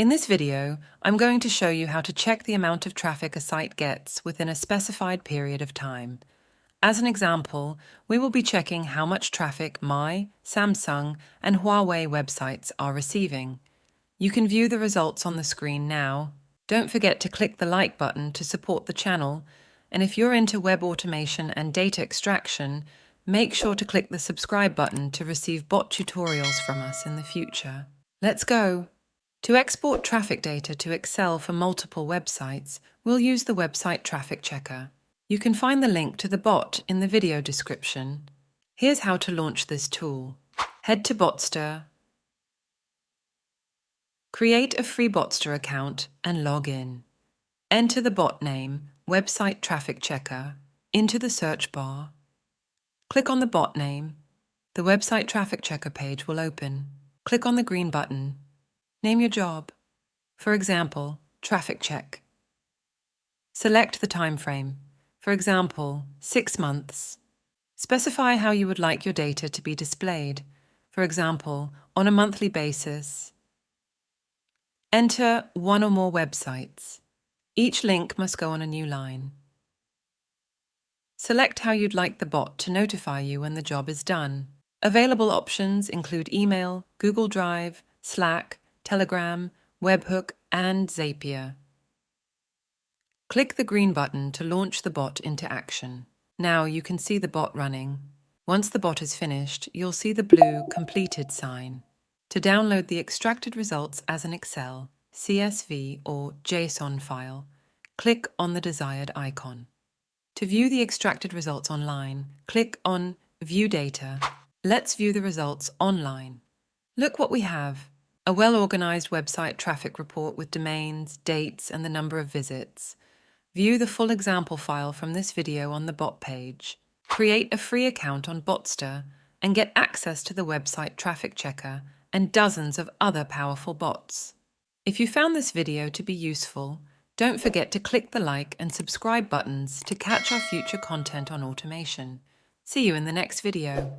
In this video, I'm going to show you how to check the amount of traffic a site gets within a specified period of time. As an example, we will be checking how much traffic my, Samsung, and Huawei websites are receiving. You can view the results on the screen now. Don't forget to click the like button to support the channel, and if you're into web automation and data extraction, make sure to click the subscribe button to receive bot tutorials from us in the future. Let's go! To export traffic data to Excel for multiple websites, we'll use the website traffic checker. You can find the link to the bot in the video description. Here's how to launch this tool. Head to Botster, create a free Botster account and log in. Enter the bot name, Website Traffic Checker, into the search bar. Click on the bot name. The Website Traffic Checker page will open. Click on the green button. Name your job. For example, traffic check. Select the time frame. For example, 6 months. Specify how you would like your data to be displayed. For example, on a monthly basis. Enter one or more websites. Each link must go on a new line. Select how you'd like the bot to notify you when the job is done. Available options include email, Google Drive, Slack, Telegram, Webhook, and Zapier. Click the green button to launch the bot into action. Now you can see the bot running. Once the bot is finished, you'll see the blue completed sign. To download the extracted results as an Excel, CSV, or JSON file, click on the desired icon. To view the extracted results online, click on View Data. Let's view the results online. Look what we have. A well-organized website traffic report with domains, dates, and the number of visits. View the full example file from this video on the bot page. Create a free account on Botster and get access to the website traffic checker and dozens of other powerful bots. If you found this video to be useful, don't forget to click the like and subscribe buttons to catch our future content on automation. See you in the next video.